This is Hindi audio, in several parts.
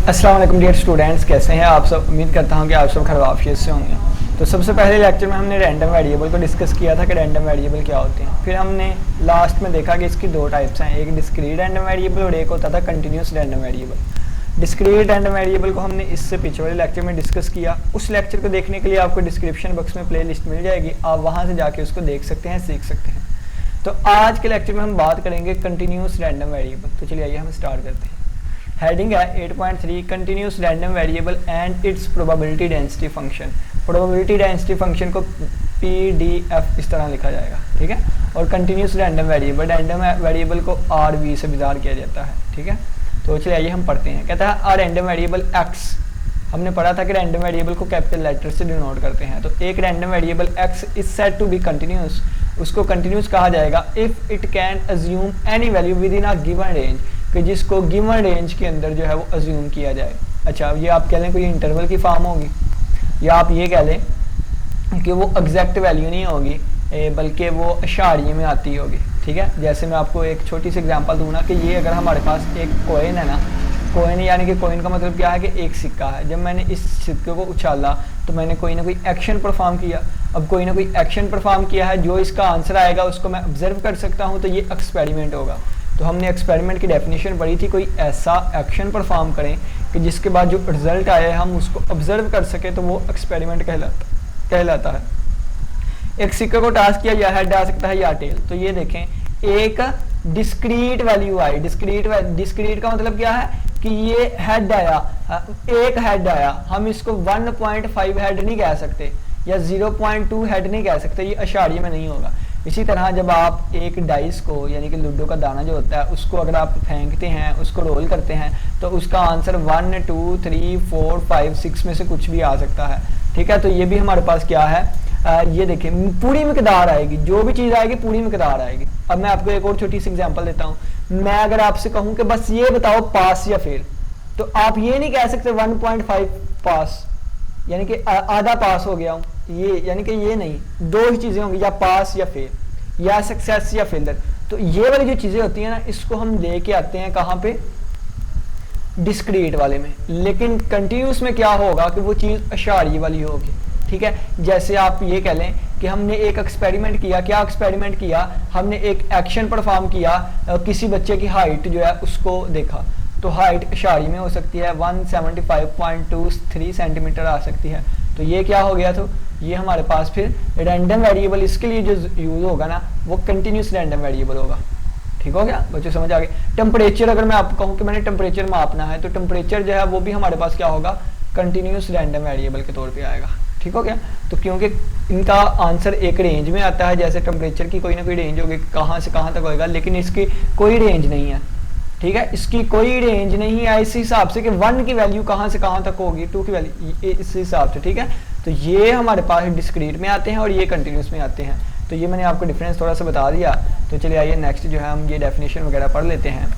अस्सलाम वालेकुम डियर स्टूडेंट्स, कैसे हैं आप सब। उम्मीद करता हूं कि आप सब खैर आफियत से होंगे। तो सबसे पहले लेक्चर में हमने रैंडम वेरिएबल को डिस्कस किया था कि रैंडम वेरिएबल क्या होते हैं। फिर हमने लास्ट में देखा कि इसकी दो टाइप्स हैं, एक डिस्क्रीट रैंडम वेरिएबल और एक होता था continuous random variable. Discrete random variable को हमने इससे पिछले वाले लेक्चर में डिस्कस किया। उस लेक्चर को देखने के लिए आपको डिस्क्रिप्शन बॉक्स में प्ले लिस्ट मिल जाएगी, आप वहाँ से जाके उसको देख सकते हैं, सीख सकते हैं। तो आज के लेक्चर में हम बात करेंगे कंटिन्यूस रैंडम वेरिएबल। तो चलिए आइए हम स्टार्ट करते हैं। हेडिंग है 8.3 continuous random variable and it's probability density function. Probability density function को PDF इस तरह लिखा जाएगा, ठीक है। और कंटिन्यूस रैंडम वेरिएबल को RV से विजार किया जाता है, ठीक है। तो चलिए आइए हम पढ़ते हैं। कहता है अ रैंडम वेरिएबल X, हमने पढ़ा था कि रैंडम वेरिएबल को कैपिटल लेटर से डिनोट करते हैं। तो एक random variable X is said to be continuous, उसको कंटिन्यूस कहा जाएगा if it can assume any value within a given range, कि जिसको गिवन रेंज के अंदर जो है वो अज्यूम किया जाए। अच्छा, ये आप कह लें कोई इंटरवल की फॉर्म होगी, या आप ये कह लें कि वो एग्जैक्ट वैल्यू नहीं होगी बल्कि वो अशारिये में आती होगी, ठीक है। जैसे मैं आपको एक छोटी सी एग्जांपल दूँ ना कि ये अगर हमारे पास एक कॉइन है ना, कॉइन यानी कि कॉइन का मतलब क्या है कि एक सिक्का है। जब मैंने इस सिक्के को उछाला तो मैंने कोई ना कोई एक्शन परफॉर्म किया। अब कोई ना कोई एक्शन परफॉर्म किया है, जो इसका आंसर आएगा उसको मैं ऑब्जर्व कर सकता हूँ, तो ये एक्सपेरिमेंट होगा। तो हमने एक्सपेरिमेंट की डेफिनेशन पढ़ी थी, कोई ऐसा एक्शन परफॉर्म करें कि जिसके बाद जो रिजल्ट आए हम उसको ऑब्जर्व कर सके, तो वो एक्सपेरिमेंट कहलाता है। एक सिक्के को टॉस किया या हेड आ सकता है या टेल। तो ये देखें, एक डिस्क्रीट वैल्यू आई। डिस्क्रीट का मतलब क्या है कि ये हेड आया, एक हेड आया। हम इसको 1.5 हेड नहीं कह सकते या 0.2 हेड नहीं कह सकते, ये अशारिये में नहीं होगा। इसी तरह जब आप एक डाइस को यानी कि लूडो का दाना जो होता है उसको अगर आप फेंकते हैं, उसको रोल करते हैं, तो उसका आंसर 1 2 3 4 5 6 में से कुछ भी आ सकता है, ठीक है। तो ये भी हमारे पास क्या है, ये देखिए पूरी मिकदार आएगी, जो भी चीज़ आएगी पूरी मिकदार आएगी। अब मैं आपको एक और छोटी सी एग्जांपल देता हूँ। मैं अगर आपसे कहूँ कि बस ये बताओ पास या फेल, तो आप ये नहीं कह सकते 1.5 पास यानी कि आधा पास हो गया हूँ, ये यानी कि ये नहीं, दो ही चीज़ें होंगी, या पास या फेल, या सक्सेस या फेलियर। तो ये वाली जो चीज़ें होती हैं ना, इसको हम लेके आते हैं कहाँ पे, डिस्क्रीट वाले में। लेकिन कंटिन्यूस में क्या होगा कि वो चीज़ अशारिये वाली होगी, ठीक है। जैसे आप ये कह लें कि हमने एक एक्सपेरिमेंट किया। क्या एक्सपेरिमेंट किया? हमने एक एक्शन परफॉर्म किया, किसी बच्चे की हाइट जो है उसको देखा, तो हाइट अशारिये में हो सकती है, 175.23 सेंटीमीटर आ सकती है। तो ये क्या हो गया, तो ये हमारे पास फिर रैंडम वेरिएबल, इसके लिए जो यूज होगा ना वो कंटिन्यूस रैंडम वेरिएबल होगा, ठीक हो गया बच्चों, समझ आ गया। टेम्परेचर, अगर मैं आपको कहूँ कि मैंने टेम्परेचर मापना है, तो टेम्परेचर जो है वो भी हमारे पास क्या होगा, कंटिन्यूस रैंडम वेरिएबल के तौर पे आएगा, ठीक हो गया। तो क्योंकि इनका आंसर एक रेंज में आता है, जैसे टेम्परेचर की कोई ना कोई रेंज होगी, कहाँ से कहाँ तक होएगा, लेकिन इसकी कोई रेंज नहीं है, ठीक है। इसकी कोई रेंज नहीं है इस हिसाब से कि 1 की वैल्यू कहाँ से कहाँ तक होगी, 2 की वैल्यू इस हिसाब से, ठीक है। तो ये हमारे पास डिस्क्रीट में आते हैं और ये कंटिन्यूस में आते हैं। तो ये मैंने आपको डिफरेंस थोड़ा सा बता दिया। तो चलिए आइए नेक्स्ट जो है हम ये डेफिनेशन वगैरह पढ़ लेते हैं।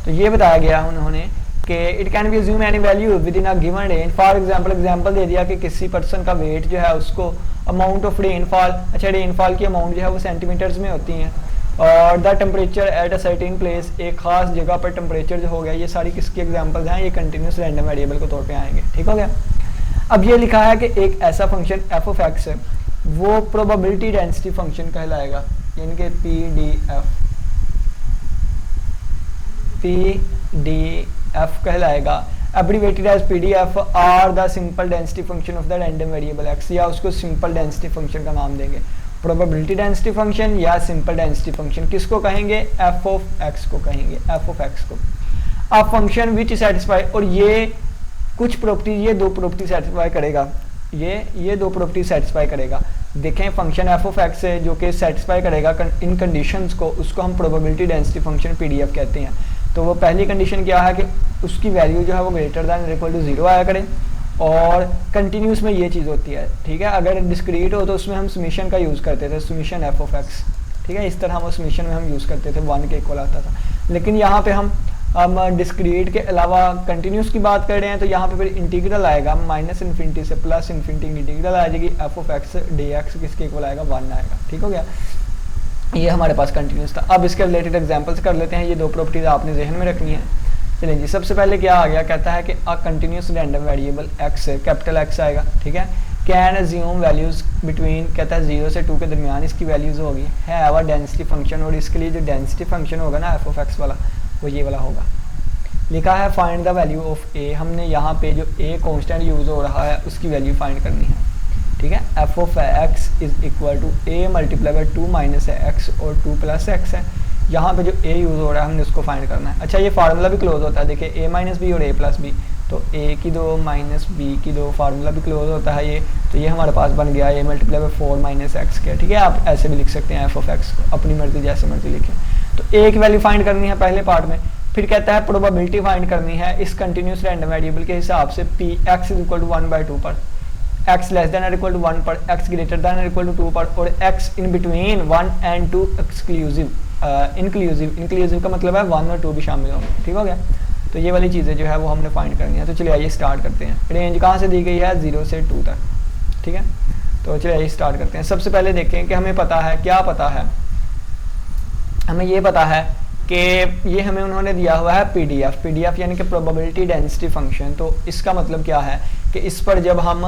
तो ये बताया गया उन्होंने कि it can be assume any value within a given range. For example दे दिया कि किसी पर्सन का वेट जो है उसको अमाउंट ऑफ रेनफॉल, अच्छा रेनफॉल की अमाउंट जो है वो सेंटीमीटर्स में होती हैं, और the temperature at a certain place, एक खास जगह पर टेम्परेचर जो हो गया। ये सारी किसकी एग्जांपल्स हैं, ये कंटिन्यूस रैंडम वेरिएबल के तौर पे आएंगे, ठीक हो गया। अब ये लिखा है कि एक ऐसा फंक्शन f ऑफ x है, वो प्रोबेबिलिटी डेंसिटी फंक्शन कहलाएगा, यानी कि PDF कहलाएगा। Abbreviated as PDF are the simple density function of the random variable x, या उसको सिंपल डेंसिटी फंक्शन का नाम देंगे। प्रोबेबिलिटी डेंसिटी फंक्शन या सिंपल डेंसिटी फंक्शन किसको कहेंगे, f ऑफ x को कहेंगे, f ऑफ x को। अ फंक्शन विच सेटिस्फाई, और ये कुछ प्रॉपर्टी, ये दो प्रॉपर्टी सेटिस्फाई करेगा, ये दो प्रॉपर्टी सेटिस्फाई करेगा। देखें फंक्शन f ऑफ x है जो कि सेटिस्फाई करेगा इन कंडीशंस को, उसको हम प्रोबेबिलिटी डेंसिटी फंक्शन PDF कहते हैं। तो वो पहली कंडीशन क्या है कि उसकी वैल्यू जो है वो ग्रेटर दैन इक्वल टू 0 आया करे, और कंटिन्यूस में ये चीज़ होती है, ठीक है। अगर डिस्क्रीट हो तो उसमें हम समीशन का यूज़ करते थे, समीशन f ऑफ x, ठीक है। इस तरह हम समीशन में हम यूज़ करते थे, 1 के इक्वल आता था। लेकिन यहाँ पे हम डिस्क्रीट के अलावा कंटिन्यूस की बात कर रहे हैं, तो यहाँ पे फिर इंटीग्रल आएगा, -∞ से +∞ इंटीग्रल आ जाएगी, f ऑफ x dx किसके इक्वल आएगा, 1 आएगा, ठीक हो गया। ये हमारे पास कंटिन्यूस था। अब इसके रिलेटेड एग्जांपल्स कर लेते हैं। ये दो प्रॉपर्टीज आपने जहन में रखनी है। चलिए जी, सबसे पहले क्या आ गया, कहता है कि a continuous random variable x है, कैपिटल एक्स आएगा, ठीक है। कैन अज्यूम वैल्यूज बिटवीन, कहता है 0 से 2 के दरमियान इसकी वैल्यूज होगी, है आवर डेंसिटी फंक्शन, और इसके लिए जो डेंसिटी फंक्शन होगा ना एफ ऑफ एक्स वाला, वो ये वाला होगा। लिखा है फाइंड द वैल्यू ऑफ ए, हमने यहाँ पे जो ए कॉन्स्टेंट यूज हो रहा है उसकी वैल्यू फाइंड करनी है, ठीक है। F of x is equal to a multiply by 2 minus x और 2 प्लस एक्स है। यहाँ पे जो ए यूज़ हो रहा है हमने उसको फाइंड करना है। अच्छा, ये फार्मूला भी क्लोज होता है, देखिए ए माइनस बी और ए प्लस बी, तो ए की 2 माइनस बी की 2 फार्मूला भी क्लोज होता है ये, तो ये हमारे पास बन गया ए मल्टीप्लाई बाई 4 माइनस एक्स के, ठीक है। आप ऐसे भी लिख सकते हैं एफ ऑफ एक्स को, अपनी मर्जी जैसे मर्जी लिखें। तो ए की वैल्यू फाइंड करनी है पहले पार्ट में, फिर कहता है प्रोबेबिलिटी फाइंड करनी है इस कंटिन्यूस रैंडम वेरिएबल के हिसाब से p x is equal to 1/2 पर, x less than equal to 1 पर, x greater than equal to 2 पर, और x in between 1 and 2 exclusive, inclusive का मतलब है 1 और 2 भी शामिल होंगे, ठीक हो गया। तो ये वाली चीज़ें जो है वो हमने फाइंड करनी है। तो चलिए आइए स्टार्ट करते हैं। रेंज कहाँ से दी गई है, 0 से 2 तक, ठीक है। तो चलिए आइए स्टार्ट करते हैं। सबसे पहले देखें कि हमें पता है, क्या पता है, हमें ये पता है कि ये हमें उन्होंने दिया हुआ है पीडीएफ यानी कि प्रोबेबिलिटी डेंसिटी फंक्शन। तो इसका मतलब क्या है कि इस पर जब हम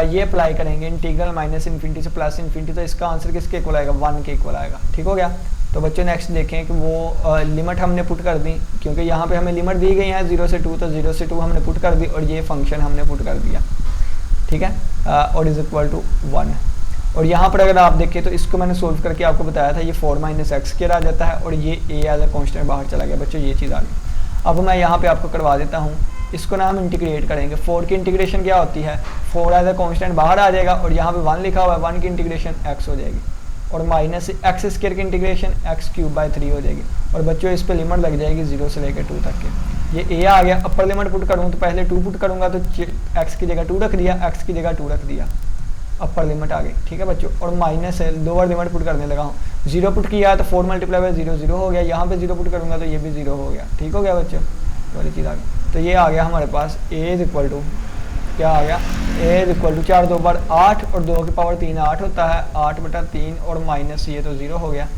ये अप्लाई करेंगे इंटीग्रल माइनस इन्फिनिटी से प्लस इन्फिनिटी, तो इसका आंसर किसके इक्वल आएगा, 1 के इक्वल आएगा, ठीक हो गया। तो बच्चों नेक्स्ट देखें कि वो लिमिट हमने पुट कर दी, क्योंकि यहाँ पे हमें लिमिट दी गई है 0 से 2, तो 0 से 2 हमने पुट कर दी और ये फंक्शन हमने पुट कर दिया, ठीक है, और इज इक्वल टू 1। और यहाँ पर अगर आप देखें तो इसको मैंने सोल्व करके आपको बताया था, ये 4 माइनस एक्स के आ जाता है और ये ए एज अ कॉन्स्टेंट बाहर चला गया बच्चों, ये चीज़ आ गई। अब मैं यहाँ पे आपको करवा देता हूँ, इसको ना हम इंटीग्रेट करेंगे। 4 की इंटीग्रेशन क्या होती है, 4 एज अ कॉन्स्टेंट बाहर आ जाएगा और यहाँ पे 1 लिखा हुआ है, 1 की इंटीग्रेशन x हो जाएगी, और माइनस एक्स स्क्वायर की इंटीग्रेशन x³/3 हो जाएगी। और बच्चों इस पे लिमिट लग जाएगी 0 से लेकर 2 तक के। ये a आ गया, अपर लिमिट पुट करूँ तो पहले 2 पुट करूँगा, तो x की जगह 2 रख दिया, x की जगह 2 रख दिया, अपर लिमिट आ गई, ठीक है बच्चों। और माइनस है, लोअर लिमिट पुट करने लगा हूँ, 0 पुट किया तो 4 मल्टीप्लाई बाई 0 0 हो गया, यहाँ पे 0 पुट करूँगा तो ये भी 0 हो गया, ठीक हो गया बच्चों, वाली चीज़ आ गई। तो ये आ गया हमारे पास a इज इक्वल टू, क्या आ गया, a इज इक्वल टू 4 2 बार 8 और 2 की पावर 3 8 होता है, 8/3 और माइनस ये तो 0 हो गया,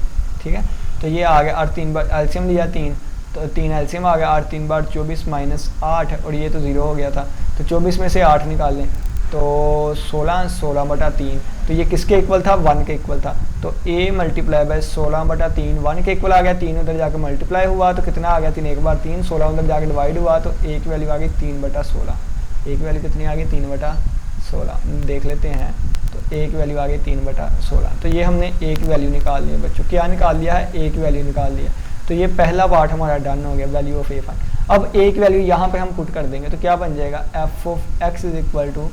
ठीक है। तो ये आ गया 8 3 बार एलसीएम लिया 3, तो 3 एलसीएम आ गया, 8 3 बार 24 माइनस 8 और ये तो 0 हो गया था, तो 24 में से 8 निकाल लें तो 16 16/3, तो ये किसके इक्वल था, 1 के इक्वल था। तो a मल्टीप्लाई बाय 16/3 1 के इक्वल आ गया, 3 उधर जाकर मल्टीप्लाई हुआ तो कितना आ गया, 3 1 बार 3, 16 उधर जाकर डिवाइड हुआ तो a की वैल्यू आ गई 3/16, a की वैल्यू कितनी आ गई 3/16 देख लेते हैं। तो a की वैल्यू आ गई 3/16, तो ये हमने a की वैल्यू निकाल लिया बच्चों, क्या निकाल लिया है, a की वैल्यू निकाल लिया। तो ये पहला पार्ट हमारा डन हो गया, वैल्यू ऑफ a फाइंड। अब a की वैल्यू यहाँ पे हम पुट कर देंगे तो क्या बन जाएगा, f of x is equal to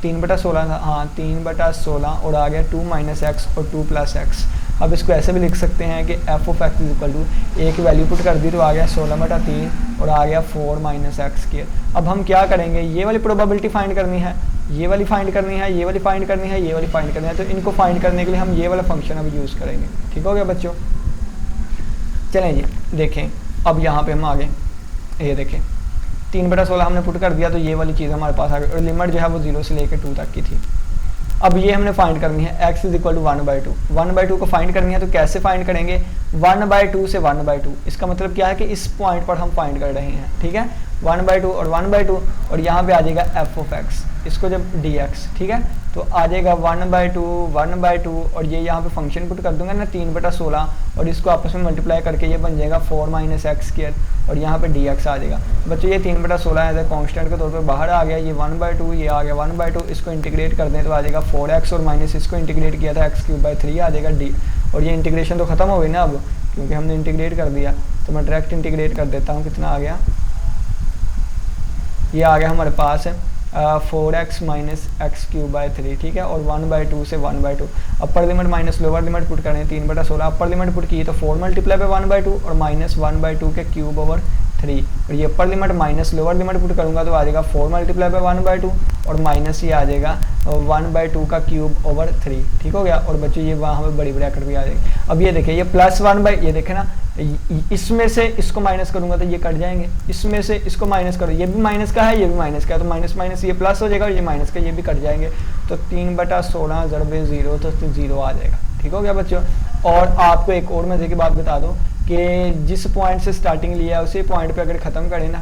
3/16 था, हाँ 3/16 और आ गया 2 माइनस एक्स और 2 प्लस एक्स। अब इसको ऐसे भी लिख सकते हैं कि F of x is equal to A की वैल्यू पुट कर दी तो आ गया 16/3 और आ गया 4 माइनस एक्स के। अब हम क्या करेंगे, ये वाली प्रोबेबिलिटी फाइंड करनी है, ये वाली फाइंड करनी है, ये वाली फाइंड करनी है, ये वाली फाइंड करनी है। तो इनको फाइंड करने के लिए हम ये वाला फंक्शन अब यूज़ करेंगे, ठीक हो गया बच्चों। चलें जी देखें, अब यहाँ पे हम आगे ये देखें 3/16 हमने पुट कर दिया तो ये वाली चीज़ हमारे पास आ गई और लिमिट जो है वो 0 से लेकर 2 तक की थी। अब ये हमने फाइंड करनी है x इज इक्वल टू 1/2, 1/2 को फाइंड करनी है तो कैसे फाइंड करेंगे, 1/2 से 1/2, इसका मतलब क्या है कि इस पॉइंट पर हम फाइंड कर रहे हैं, ठीक है, 1/2 और 1/2 और यहाँ पे आ जाएगा एफ ऑफ एक्स, इसको जब dx, ठीक है, तो आ जाएगा 1/2 और ये यहाँ पे फंक्शन पुट कर दूंगा ना 3/16 और इसको आपस में मल्टीप्लाई करके ये बन जाएगा 4 माइनस एक्स स्क्वायर और यहाँ पे dx आ जाएगा बच्चों। ये 3/16 एज ए कॉन्स्टेंट के तौर पर बाहर आ गया, ये 1/2 ये आ गया 1/2, इसको इंटीग्रेट कर दें तो आ जाएगा 4x और माइनस इसको इंटीग्रेट किया था x³/3 आ जाएगा d, और ये इंटीग्रेशन तो खत्म हो गई ना अब क्योंकि हमने इंटीग्रेट कर दिया। तो मैं डायरेक्ट इंटीग्रेट कर देता हूँ, कितना आ गया, ये आ गया हमारे पास 4x माइनस x³/3, ठीक है, और 1/2 से 1/2, अपर limit minus lower limit put करें 3/16, अपर लिमिट पुट की तो 4 मल्टीप्लाई बाय 1/2 और माइनस 1/2 के क्यूब/3 और ये अपर limit minus lower limit put करूंगा तो आ जाएगा 4 मल्टीप्लाई बाय 1/2 और माइनस ये आ जाएगा 1/2 का क्यूब/3, ठीक हो गया। और बच्चों ये वहाँ पे बड़ी ब्रैकेट भी आ जाएगी। अब ये देखिए ये +1 ये देखे ना, इसमें से इसको माइनस करूंगा तो ये कट जाएंगे, इसमें से इसको माइनस करो, ये भी माइनस का है, ये भी माइनस का है, तो माइनस माइनस ये प्लस हो जाएगा और ये माइनस का, ये भी कट जाएंगे। तो 3/16 × 0 तो 0 आ जाएगा, ठीक हो गया बच्चों। और आपको एक और मजे की बात बता दूं कि जिस पॉइंट से स्टार्टिंग लिया है उसी पॉइंट पे अगर ख़त्म करें ना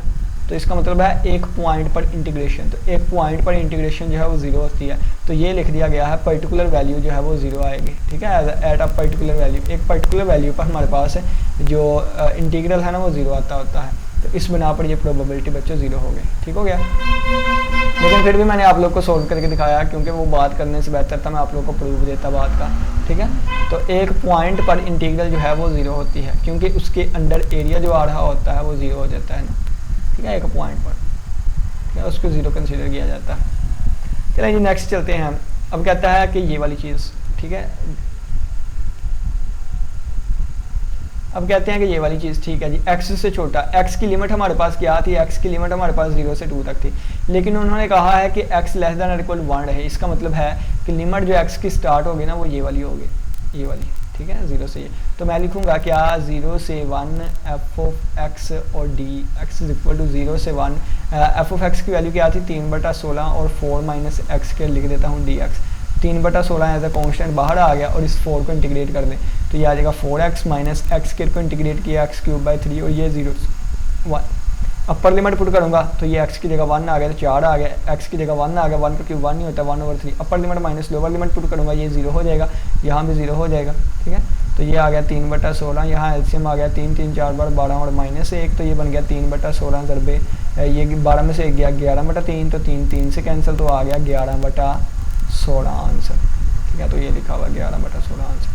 तो इसका मतलब है एक पॉइंट पर इंटीग्रेशन, तो एक पॉइंट पर इंटीग्रेशन जो है वो ज़ीरो होती है। तो ये लिख दिया गया है पर्टिकुलर वैल्यू जो है वो ज़ीरो आएगी, ठीक है, एट अ पर्टिकुलर वैल्यू, एक पर्टिकुलर वैल्यू पर हमारे पास जो इंटीग्रल है ना वो ज़ीरो आता होता है। तो इस बिना पर ये प्रोबेबिलिटी बच्चों ज़ीरो हो गई, ठीक हो गया। लेकिन फिर भी मैंने आप लोग को सोल्व करके दिखाया क्योंकि वो बात करने से बेहतर था मैं आप लोग को प्रूफ देता बात का, ठीक है। तो एक पॉइंट पर इंटीग्रल जो है वो ज़ीरो होती है क्योंकि उसके अंडर एरिया जो आ रहा होता है वो ज़ीरो हो जाता है ना, ठीक है, एक पॉइंट पर, ठीक है, उसको ज़ीरो कंसीडर किया जाता है। चलिए जी नेक्स्ट चलते हैं हम। अब कहता है कि ये वाली चीज़, ठीक है, अब कहते हैं कि ये वाली चीज़, ठीक है जी, x से छोटा, x की लिमिट हमारे पास क्या थी, x की लिमिट हमारे पास 0 से 2 तक थी, लेकिन उन्होंने कहा है कि x लेस देन और इक्वल 1 रहे। इसका मतलब है कि लिमिट जो x की स्टार्ट होगी ना वो ये वाली होगी, ये वाली, ठीक है, 0 से ये। तो मैं लिखूंगा क्या, 0 से 1 f ऑफ x और d x is equal to 0 से 1 f ऑफ x की वैल्यू क्या थी 3/16 और 4 माइनस एक्स के लिख देता हूँ dx। 3/16 एज अ कॉन्स्टेंट बाहर आ गया और इस 4 को इंटीग्रेट कर दें तो ये आ जाएगा 4x माइनस एक्स के को इंटीग्रेट किया x³/3 और ये 0 1 अपर लिमिट पुट करूंगा तो ये x की जगह 1 आ गया तो 4 आ गया, x की जगह 1 आ गया, 1 का क्यूब 1 नहीं होता, 1/3 अपर limit minus lower limit put करूंगा ये 0 हो जाएगा, यहाँ भी 0 हो जाएगा, ठीक है। तो ये आ गया 3/16, यहाँ एलसीएम आ गया 3 3 4 बार 12 और -1 तो ये बन गया 3/16 ज़रबे ये 12 में से 1 गया 11/3 तो 3 3 से कैंसिल तो आ गया 11/16 आंसर, ठीक है। तो ये लिखा हुआ 11/16 आंसर।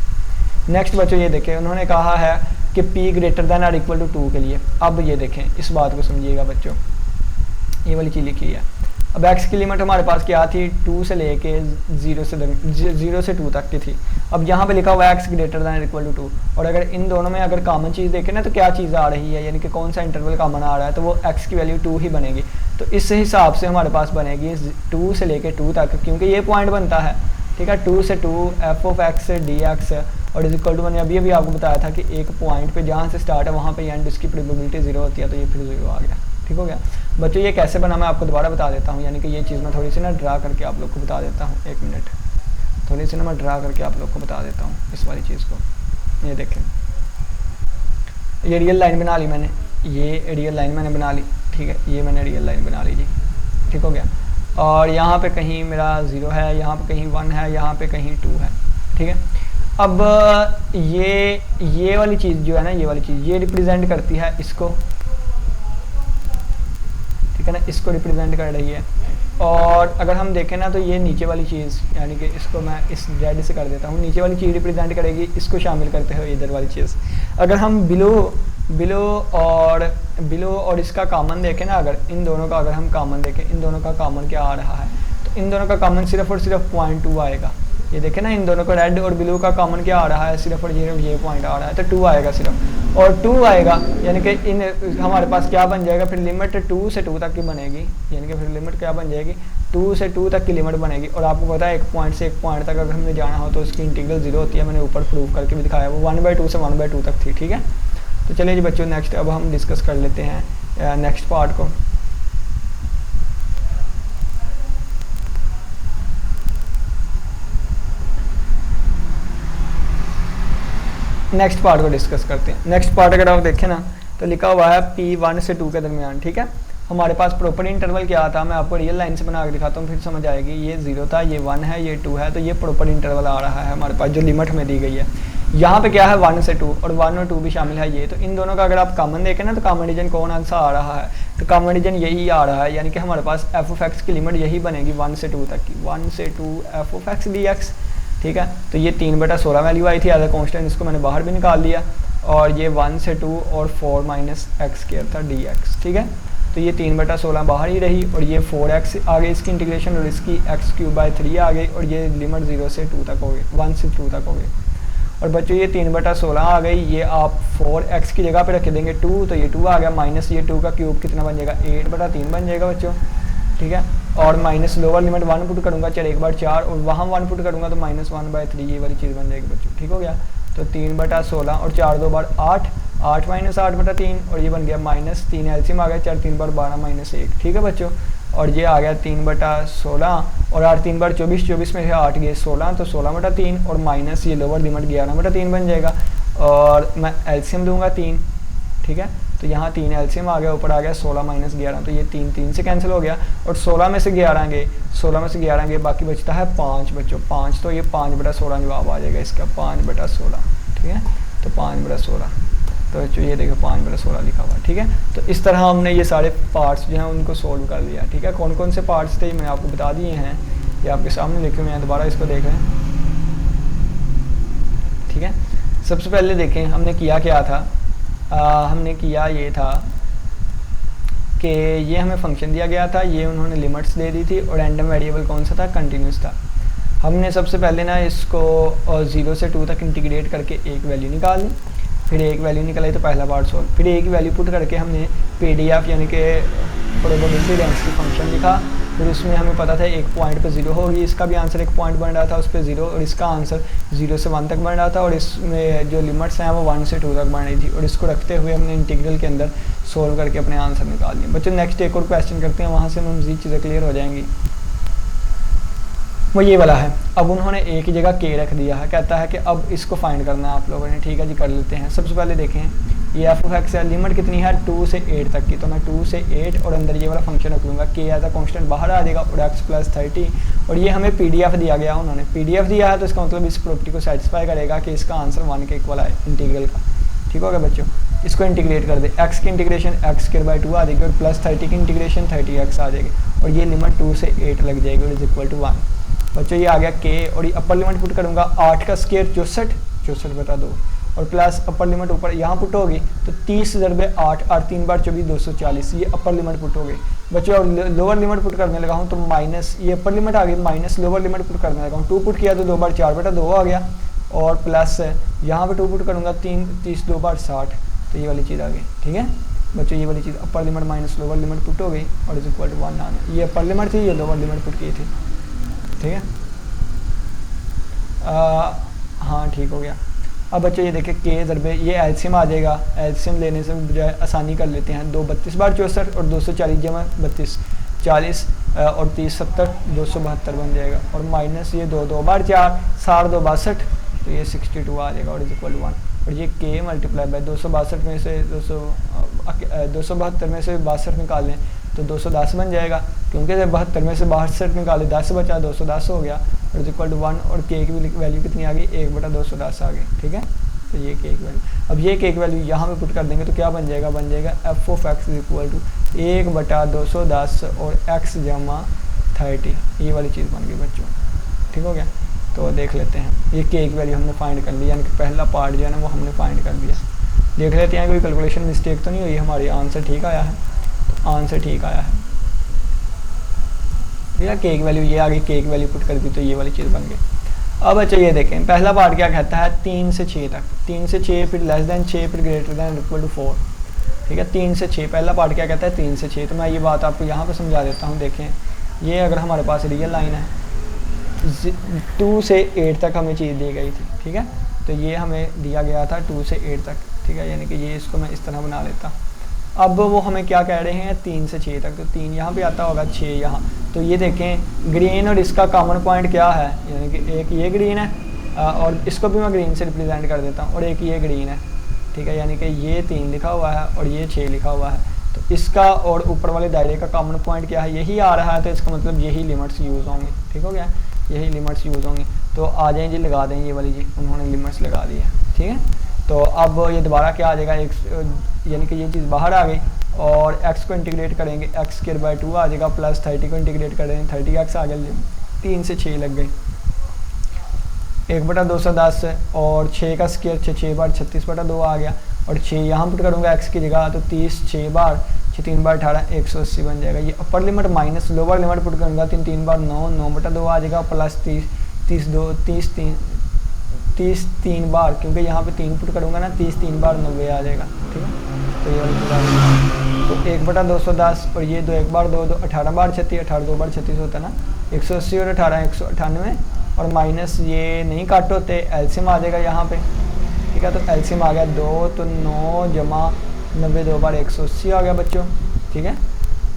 नेक्स्ट बच्चों ये देखें, उन्होंने कहा है कि p ग्रेटर देन और इक्वल टू 2 के लिए। अब ये देखें, इस बात को समझिएगा बच्चों, ये वाली चीज़ लिखी है। अब x की लिमिट हमारे पास क्या थी 2 से लेके 0 से 2 तक की थी। अब यहाँ पे लिखा हुआ है x ग्रेटर देन और इक्वल टू 2 और अगर इन दोनों में अगर कॉमन चीज़ देखें ना तो क्या चीज़ आ रही है, यानी कि कौन सा इंटरवल कॉमन आ रहा है, तो वो x की वैल्यू 2 ही बनेगी। तो इस हिसाब से हमारे पास बनेगी 2 से लेके 2 तक, क्योंकि ये पॉइंट बनता है, ठीक है, 2 से 2 f ऑफ x dx और इज इक्वल टू, मैंने अभी आपको बताया था कि एक पॉइंट पे जहाँ से स्टार्ट है वहाँ पे एंड इसकी प्रोबेबिलिटी 0 होती है, तो ये फिर 0 आ गया, ठीक हो गया। बच्चों ये कैसे बना मैं आपको दोबारा बता देता हूँ, यानी कि ये चीज़ मैं थोड़ी सी ना ड्रा करके आप लोग को बता देता हूँ, एक मिनट, थोड़ी सी ना मैं ड्रा करके आप लोग को बता देता हूँ इस वाली चीज़ को। ये देखें, ये रियल लाइन बना ली मैंने, ये रियल लाइन मैंने बना ली, ठीक है, ये मैंने रियल लाइन बना ली जी, ठीक हो गया। और यहाँ पे कहीं मेरा 0 है, यहाँ पे कहीं 1 है, यहाँ पे कहीं 2 है, ठीक है। अब ये वाली चीज़ जो है ना, ये वाली चीज़ ये रिप्रेजेंट करती है इसको, ठीक है ना, इसको रिप्रेजेंट कर रही है। और अगर हम देखें ना तो ये नीचे वाली चीज़, यानी कि इसको मैं इस रेड से कर देता हूँ, नीचे वाली चीज़ रिप्रेजेंट करेगी इसको शामिल करते हुए इधर वाली चीज़। अगर हम बिलो और इसका कॉमन देखें ना, अगर इन दोनों का अगर हम कॉमन देखें, इन दोनों का कॉमन क्या आ रहा है, तो इन दोनों का कॉमन सिर्फ और सिर्फ 0.2 आएगा। ये देखें ना, इन दोनों को रेड और ब्लू का कॉमन क्या आ रहा है, सिर्फ और ये पॉइंट आ रहा है, तो 2 आएगा सिर्फ, और 2 आएगा यानी कि इन हमारे पास क्या बन जाएगा, फिर लिमिट 2 से 2 तक की बनेगी, यानी कि फिर लिमिट क्या बन जाएगी 2 से 2 तक की लिमिट बनेगी। और आपको पता है एक पॉइंट से एक पॉइंट तक अगर हमने जाना हो तो उसकी इंटीग्रल 0 होती है, मैंने ऊपर प्रूव करके भी दिखाया, वो 1/2 से 1/2 तक थी, ठीक है। तो चलिए जी बच्चों नेक्स्ट अब हम डिस्कस कर लेते हैं नेक्स्ट पार्ट को। नेक्स्ट पार्ट को डिस्कस करते हैं। नेक्स्ट पार्ट अगर आप देखें ना तो लिखा हुआ है p1 से 2 के दरमियान, ठीक है। हमारे पास प्रॉपर इंटरवल क्या था, मैं आपको रियल लाइन से बना के दिखाता हूँ फिर समझ आएगी। ये 0 था, ये 1 है, ये 2 है, तो ये प्रॉपर इंटरवल आ रहा है हमारे पास जो लिमिट में दी गई है। यहाँ पे क्या है 1 से 2 और 1 और 2 भी शामिल है ये, तो इन दोनों का अगर आप कॉमन देखें ना तो कॉमन रीजन कौन सा आ रहा है, तो कॉमन रीजन यही आ रहा है, यानी कि हमारे पास f ऑफ x की लिमिट यही बनेगी 1 से 2 तक की, 1 से 2 f ऑफ x dx, ठीक है। तो ये 3/16 वैल्यू आई थी एज अ कॉन्स्टेंट, इसको मैंने बाहर भी निकाल लिया, और ये 1 से 2 और 4 माइनस एक्स स्क्वायर था dx, ठीक है। तो ये 3/16 बाहर ही रही और ये 4x आ गई इसकी इंटीग्रेशन और इसकी x³/3 आ गई और ये लिमिट 0 से 2 तक हो गई, 1 से 2 तक हो गई। और बच्चों ये 3/16 आ गई, ये आप 4x की जगह पे रख देंगे 2, तो ये 2 आ गया, माइनस ये 2 का क्यूब कितना बन जाएगा 8/3 बन जाएगा बच्चों, ठीक है। और माइनस लोअर लिमिट 1 पुट करूँगा 4 और वहाँ 1 पुट करूँगा तो -1/3 ये वाली चीज़ बन जाएगी बच्चों, ठीक हो गया। तो 3/16 और 4 2 बार 8, 8 माइनस 8/3 और ये बन गया -3 एलसीएम आ गया 4 3 बार 12 -1, ठीक है बच्चों। और ये आ गया 3/16 और 8 3 बार 24, 24 में से 8 गए 16, तो 16/3 और माइनस ये लोअर लिमिट 11/3 बन जाएगा। और मैं एलसीएम लूँगा 3, ठीक है। तो यहाँ 3 एलसीएम आ गया, ऊपर आ गया 16 माइनस 11, तो ये 3 3 से कैंसिल हो गया और 16 में से 11 गए, 16 में से 11 गए, बाकी बचता है 5 बच्चों, 5, तो ये 5/16 जवाब आ जाएगा इसका, 5/16, ठीक है। तो 5/16, तो बच्चों ये देखो 5/16 लिखा हुआ, ठीक है। तो इस तरह हमने ये सारे पार्ट्स जो हैं उनको सोल्व कर लिया, ठीक है। कौन कौन से पार्ट्स थे मैंने आपको बता दिए हैं, ये आपके सामने लिखे हुए हैं, दोबारा इसको देख लें, ठीक है। सबसे पहले देखें हमने किया क्या था, हमने किया ये था कि ये हमें फंक्शन दिया गया था, ये उन्होंने लिमिट्स दे दी थी और रैंडम वेरिएबल कौन सा था, कंटिन्यूस था। हमने सबसे पहले ना इसको 0 से 2 तक इंटीग्रेट करके एक वैल्यू निकाल ली, फिर एक वैल्यू निकलाई तो पहला पार्ट सोल्व, फिर एक वैल्यू पुट करके हमने PDF यानी कि प्रोबेबिलिटी डेंसिटी फंक्शन लिखा, फिर उसमें हमें पता था एक पॉइंट पे 0 होगी, इसका भी आंसर एक पॉइंट बन रहा था उस पर 0 और इसका आंसर 0 से 1 तक बन रहा था और इसमें जो लिमिट्स हैं वो 1 से 2 तक बन रही थी और इसको रखते हुए हमने इंटीग्रल के अंदर सोल्व करके अपने आंसर निकाल लिए। बच्चों नेक्स्ट एक और क्वेश्चन करते हैं, वहाँ से हमें मज़ीद चीज़ें क्लियर हो जाएंगी। वो ये वाला है, अब उन्होंने एक ही जगह k रख दिया है, कहता है कि अब इसको फाइंड करना है आप लोगों ने, ठीक है जी, कर लेते हैं। सबसे पहले देखें ये f(x) है, लिमिट कितनी है 2 से 8 तक की, तो मैं 2 से 8 और अंदर ये वाला फंक्शन रख लूँगा, k एज अ कॉन्स्टेंट बाहर आ जाएगा और x + 30 और ये हमें PDF दिया गया, उन्होंने PDF दिया है तो इसका मतलब इस प्रॉपर्टी को सेटिस्फाई करेगा कि इसका आंसर 1 के इक्वल है इंटीग्रल का, ठीक हो गया बच्चों। इसको इंटीग्रेट कर दे, x की इंटीग्रेशन x² आ जाएगी और +30 की इंटीग्रेशन 30x आ जाएगी और ये लिमिट 2 से 8 लग जाएगी और इज इक्वल टू 1। बच्चों ये आ गया k और ये अपर लिमिट पुट करूँगा 8 का स्क्वायर 64, 64/2 और प्लस अपर लिमिट ऊपर यहाँ पुट होगी तो 30 × 8, 8 3 बार 24, 240, ये अपर लिमिट पुट हो गई। बच्चों और लोअर लिमिट पुट करने लगा हूँ तो माइनस, ये अपर लिमिट आ गई माइनस लोअर लिमिट पुट करने लगा हूँ, 2 पुट किया तो 2 बार 4/2 आ गया और प्लस यहाँ पे 2 पुट करूँगा 30 2 बार 60, तो ये वाली चीज़ आ गई, ठीक है बच्चों। ये वाली चीज़ upper limit minus lower limit put हो गई और इज इक्वल टू 1 आ गया। ये अपर लिमिट थी, ये लोअर लिमिट पुट की थी, ठीक है। हाँ ठीक हो गया। अब बच्चों ये देखें k ज़रबे ये एलसीएम आ जाएगा, एलसीएम लेने से बजाय आसानी कर लेते हैं, 2 32 बार 64 और 240 जमा 32 40 और 30 70 272 बन जाएगा और माइनस ये 2 2 बार 4 60 2 62, तो ये 62 आ जाएगा और इज इक्वल टू 1 और ये k मल्टीप्लाई बाय 262 में से 272 में से 62 निकाल लें तो 210 बन जाएगा, क्योंकि 72 में से 62 निकाले 10 बचा 210 हो गया और इज इक्वल टू 1 और k की वैल्यू कितनी आ गई 1/210 आ गई, ठीक है। तो ये k की वैल्यू, अब ये k की वैल्यू यहाँ पे पुट कर देंगे तो क्या बन जाएगा, बन जाएगा f(x) इज इक्वल टू 1/210 और x जमा 30, ये वाली चीज़ बन गई बच्चों, ठीक हो गया। तो देख लेते हैं ये k की वैल्यू हमने फाइंड कर ली, यानी कि पहला पार्ट जो है ना वो हमने फाइंड कर लिया। देख लेते हैं कोई कैलकुलेशन मिस्टेक तो नहीं हुई, हमारी आंसर ठीक आया है, आंसर ठीक आया है, ठीक है। k की वैल्यू ये आ गई, k की वैल्यू पुट कर दी तो ये वाली चीज़ बन गई। अब अच्छा ये देखें पहला पार्ट क्या कहता है 3 से 6 तक, 3 से 6 फिर लेस देन 6 फिर ग्रेटर देन इक्वल टू 4, ठीक है। 3 से 6 पहला पार्ट क्या कहता है 3 से 6, तो मैं ये बात आपको यहाँ पे समझा देता हूँ। देखें ये अगर हमारे पास रियल लाइन है 2 से 8 तक हमें चीज़ दी गई थी, ठीक है। तो ये हमें दिया गया था 2 से 8 तक, ठीक है, यानी कि ये इसको मैं इस तरह बना लेता। अब वो हमें क्या कह रहे हैं 3 से 6 तक, तो 3 यहाँ पे आता होगा 6 यहाँ, तो ये देखें ग्रीन और इसका कॉमन पॉइंट क्या है, यानी कि एक ये ग्रीन है और इसको भी मैं ग्रीन से रिप्रेजेंट कर देता हूँ और एक ये ग्रीन है, ठीक है, यानी कि ये 3 लिखा हुआ है और ये 6 लिखा हुआ है। तो इसका और ऊपर वाले दायरे का कॉमन पॉइंट क्या है, यही आ रहा है, तो इसका मतलब यही लिमिट्स यूज़ होंगी, ठीक हो गया, यही लिमिट्स यूज़ होंगी। तो आ जाएँ जी लगा दें ये वाली जी, उन्होंने लिमिट्स लगा दी है, ठीक है। तो अब ये दोबारा क्या आ जाएगा यानी कि ये चीज़ बाहर आ गई और x को इंटीग्रेट करेंगे x² 2 आ जाएगा प्लस 30 को इंटीग्रेट करेंगे 30x आ गया, 3 से 6 लग गई 1/210 और 6 का स्क्वायर 6 बार 36/2 आ गया और 6 यहाँ पुट करूँगा x की जगह तो 30 6 बार 6 3 बार 18 180 बन जाएगा। ये अपर limit minus lower limit put करूँगा 3 3 बार 9 9/2 आ जाएगा प्लस 30 3 बार, क्योंकि यहाँ पे 3 पुट करूँगा ना 30 3 बार 90 आ जाएगा, ठीक है। तो ये वाली चीज़ आ गई, तो 1/210 और ये 2 1 बार 2 2 18 बार 36 18 2 बार 36 होता है ना 180 और 18 198 और माइनस ये नहीं काट होते, एलसीएम आ जाएगा यहाँ पे, ठीक है। तो एलसीएम आ गया 2 तो 9 जमा 90 2 बार 180 आ गया बच्चों, ठीक है।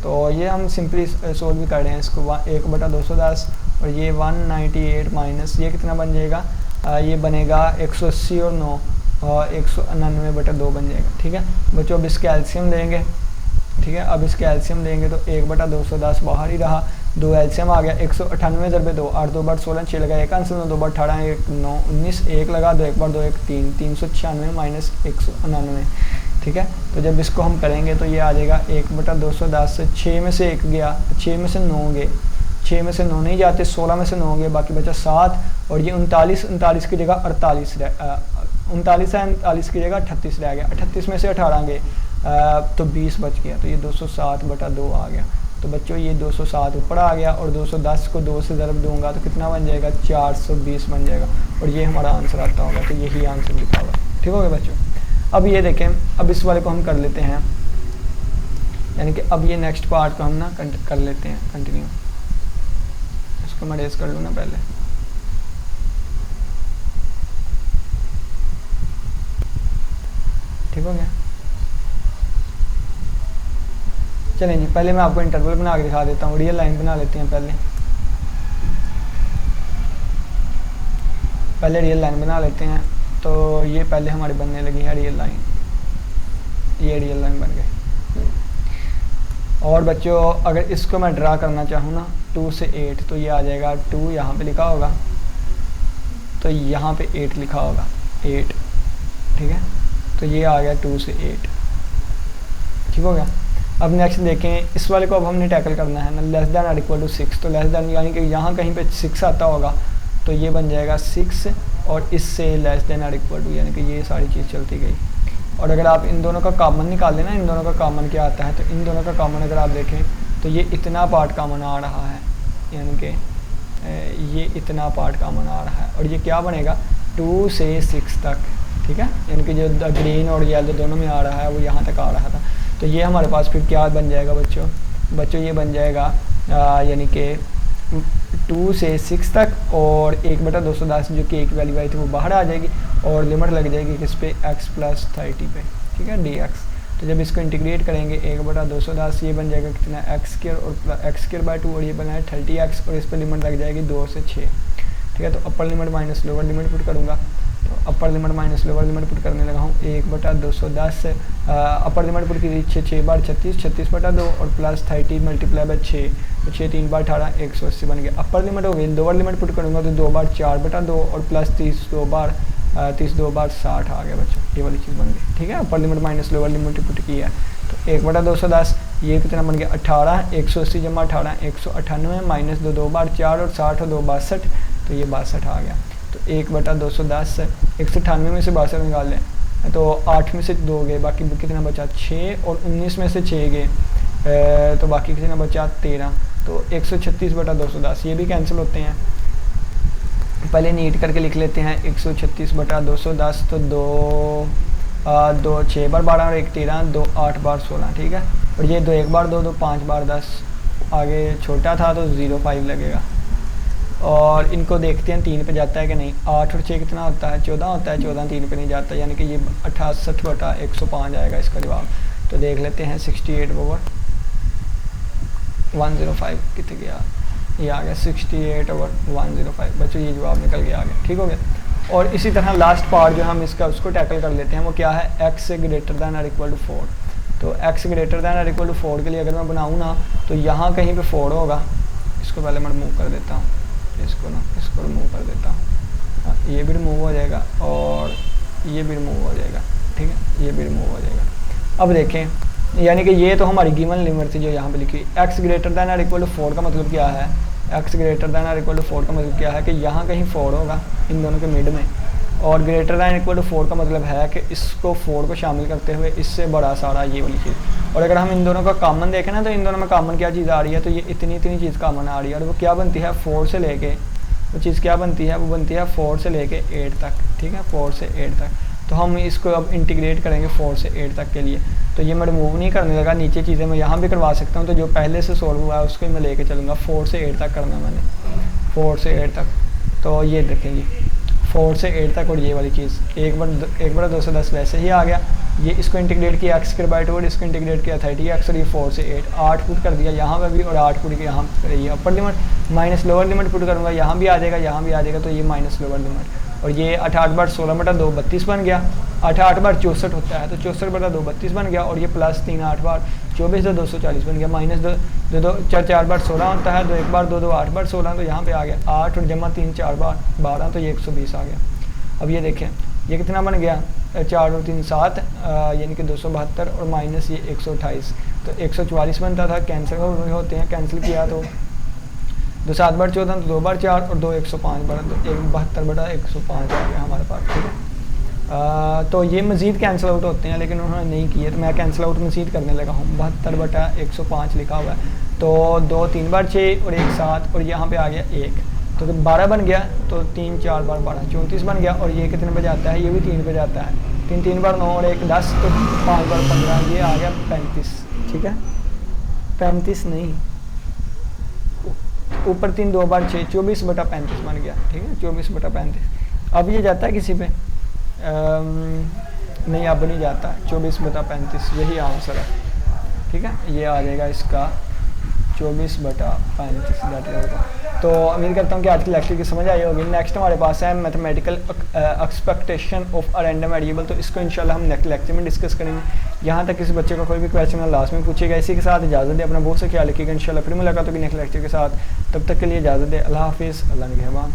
तो ये हम सिंपली सोल्व भी कर रहे हैं इसको 1/210 और ये 198 माइनस ये कितना बन जाएगा, ये बनेगा 180 और 9 और 199/2 बन जाएगा। ठीक है बच्चों, अब इसके एलसीएम लेंगे। ठीक है, अब इसके एलसीएम लेंगे तो 1/210 बाहर ही रहा, 2 एलसीएम आ गया, 198 × 2 8 2 × 16 6 लगा, 1 आंसर 2 × 18 1 9 19 1 लगा, 2 1 × 2 1 3 396 माइनस 199। ठीक है, तो जब इसको हम करेंगे तो ये आ जाएगा 1/210, 6 में से 1 गया, 6 में से 9 गए, 6 में से 9 नहीं जाते, 16 में से 9 गए, बाकी बचा 7 और ये 39 की जगह 38 39 है, 39 की जगह 38 रह गया, 38 में से 18 गए तो 20 बच गया, तो ये 207/2 आ गया। तो बच्चों ये 207 ऊपर आ गया और 210 को 2 से ज़रब दूंगा तो कितना बन जाएगा, 420 बन जाएगा और ये हमारा आंसर आता होगा। तो यही आंसर लिखा होगा। ठीक हो गया बच्चों। अब ये देखें, अब इस वाले को हम कर लेते हैं, यानी कि अब ये नेक्स्ट पार्ट को हम ना कर लेते हैं कंटिन्यू। इसको मैं रेस कर लूँ ना पहले। ठीक हो गया। चलें जी, पहले मैं आपको इंटरवल बना के दिखा देता हूँ, रियल लाइन बना लेते हैं पहले रियल लाइन बना लेते हैं। तो ये पहले हमारी बनने लगी है रियल लाइन, ये रियल लाइन बन गई। और बच्चों अगर इसको मैं ड्रा करना चाहूँ ना 2 से 8 तो ये आ जाएगा 2 यहाँ पे लिखा होगा, तो यहाँ पे 8 लिखा होगा 8। ठीक है, तो ये आ गया 2 से 8। ठीक हो गया। अब नेक्स्ट देखें, इस वाले को अब हमने टैकल करना है ना, लेस दैन और इक्वल टू 6, तो लेस दैन यानी कि यहाँ कहीं पे 6 आता होगा तो ये बन जाएगा 6 और इससे लेस दैन और इक्वल टू, यानी कि ये सारी चीज़ चलती गई। और अगर आप इन दोनों का कॉमन निकाल लेना, इन दोनों का कॉमन क्या आता है, तो इन दोनों का कॉमन अगर आप देखें तो ये इतना पार्ट कॉमन आ रहा है, यानी कि ये इतना पार्ट कॉमन आ रहा है और ये क्या बनेगा 2 से 6 तक। ठीक है, यानी कि जो ग्रीन और येलो दोनों में आ रहा है वो यहाँ तक आ रहा था। तो ये हमारे पास फिर क्या बन जाएगा बच्चों ये बन जाएगा यानी कि 2 से 6 तक और 1/210 जो कि एक वैल्यू आई थी वो बाहर आ जाएगी और लिमिट लग जाएगी किस पे, x + 30 पे। ठीक है, dx। तो जब इसको इंटीग्रेट करेंगे 1/210 ये बन जाएगा कितना x² और x² और ये बना है 30x और इस पर लिमिट लग जाएगी 2 से 6। ठीक है, तो अपर limit minus lower limit put करूँगा, तो अपर limit minus lower limit put करने लगा हूँ 1/210 अपर लिमिट पुट की 6 बार 36 36/2 और प्लस 30 मल्टीप्लाई बाय 6, तो 6 3 बार 18 180 बन गया। अपर लिमिट हो गई, लोअर लिमिट पुट करूँगा तो 2 बार 4/2 और प्लस 30 2 बार 60 आ गया बच्चों, ये वाली चीज़ बन गई। ठीक है, अपर limit minus lower limit put की है, तो 1/210 ये कितना बन गया 18, 180 जमा 18 198 माइनस 2 बार 4 और 60 और 2 62, तो ये 62 आ गया। तो 1/210 198 में से 62 निकाल लें तो 8 में से 2 गए, बाकी कितना बचा 6 और 19 में से 6 गए तो बाकी कितना बचा 13, तो 136/210 ये भी कैंसिल होते हैं। पहले नीट करके लिख लेते हैं 136/210, तो 2 6 बार 12 और 1 13 2 8 बार 16। ठीक है, और ये 2 1 बार 2 2 5 बार 10, आगे छोटा था तो 0.5 लगेगा। और इनको देखते हैं 3 पे जाता है कि नहीं, 8 और 6 कितना होता है 14 होता है, 14 3 पे नहीं जाता, यानी कि ये 68/105 आएगा इसका जवाब। तो देख लेते हैं 68/105 कितने गया, ये आ गया 68/105 बच्चों, ये जवाब निकल के आ गया। ठीक हो गया। और इसी तरह लास्ट पार्ट जो हम इसका उसको टैकल कर लेते हैं वो क्या है, x से ग्रेटर दैन और इक्वल टू 4। तो x ग्रेटर दैन और इक्वल टू 4 के लिए अगर मैं बनाऊँ ना तो यहाँ कहीं पे 4 होगा, इसको पहले मैं रिमूव कर देता हूँ, इसको रिमूव कर देता हूँ, ये भी रिमूव हो जाएगा और ये भी रिमूव हो जाएगा। ठीक है, ये भी रिमूव हो जाएगा। अब देखें, यानी कि ये तो हमारी गिवन लिमिट थी जो यहाँ पे लिखी, x ग्रेटर दैन और इक्वल टू 4 का मतलब क्या है, x ग्रेटर दैन और इक्वल टू 4 का मतलब क्या है कि यहाँ कहीं 4 होगा इन दोनों के मिड में, और ग्रेटर दैन इक्वल टू 4 का मतलब है कि इसको 4 को शामिल करते हुए इससे बड़ा सारा ये वाली चीज़। और अगर हम इन दोनों का कॉमन देखें ना तो इन दोनों में कॉमन क्या चीज़ आ रही है, तो ये इतनी चीज़ कॉमन आ रही है और वो क्या बनती है 4 से लेके, वो चीज़ क्या बनती है, वो बनती है 4 से लेके 8 तक। ठीक है, 4 से 8 तक। तो हम इसको अब इंटीग्रेट करेंगे 4 से 8 तक के लिए, तो ये मैं रिमूव नहीं करने लगा, नीचे चीज़ें मैं यहाँ भी करवा सकता हूँ, तो जो पहले से सोल्व हुआ है उसको मैं लेके चलूँगा। 4 से 8 तक करना मैंने, 4 से 8 तक, तो ये देखेंगे 4 से 8 तक और ये वाली चीज़ 1/210 वैसे ही आ गया। ये इसको इंटीग्रेट किया x² और इसको इंटीग्रेट किया 30x और ये 4 से 8 पुट कर दिया यहाँ पर भी और 8 पुट यहाँ पर, ये अपर limit minus lower limit put करूँगा, यहाँ भी आ जाएगा, यहाँ भी आ जाएगा, तो ये माइनस लोअर लिमिट और ये 8 बार 16 बटा 2 32 बन गया। 8 बार 64 होता है तो 64 बटा 2 32 बन गया। और ये प्लस 3 8 बार 24 तो 240 बन गया। माइनस 2 4 बार 16 होता है, 2 1 बार 2 2 8 बार 16, तो यहाँ पे आ गया 8 और जमा 3 4 बार 12, तो ये 120 आ गया। अब ये देखें ये कितना बन गया, 4 और 3 7, यानी कि 272 और माइनस ये 128, तो 144 बनता था। कैंसिल होते हैं, कैंसिल किया तो 2 7 बार 14 तो 2 बार 4 और 2 105 बड़ा, तो 72 बटा 105 आ गया हमारे पास, ठीक है। तो ये मज़ीद कैंसिल आउट होते हैं लेकिन उन्होंने नहीं किए, तो मैं कैंसिल आउट मज़ीद करने लगा हूँ। 72 बटा 105 लिखा हुआ है, तो 2 3 बार 6 और 1 7 और यहाँ पे आ गया 1, तो 12 बन गया, तो 3 4 बार 12 34 बन गया। और ये कितने पे जाता है, ये भी 3 पे जाता है, 3 3 बार 9 और 1 10, तो 5 बार 15, ये आ गया 35, ठीक है। 35 नहीं, ऊपर 3 2 बार 6 24 बटा 35 बन गया, ठीक है, 24 बटा 35। अब ये जाता है किसी पे, नहीं अब नहीं जाता, 24 बटा 35 यही आंसर है, ठीक है। ये आ जाएगा इसका 24 बटा 35 होगा। तो उम्मीद करता हूँ कि आज की लेक्चर की समझ आई होगी। नेक्स्ट हमारे पास है mathematical expectation of a random variable, तो इसको इंशाल्लाह हम नेक्स्ट लेक्चर में डिस्कस करेंगे। यहाँ तक किसी बच्चे का कोई भी क्वेश्चन है लास्ट में पूछेगा। इसी के साथ इजाज़त दे, अपना बहुत से ख्याल रखिएगा। इंशाल्लाह फिर मुलाकात होगी नेक्स्ट लेक्चर के साथ, तब तक के लिए इजाज़त दे। अल्लाह हाफिज़, अल्लाह निगहबान।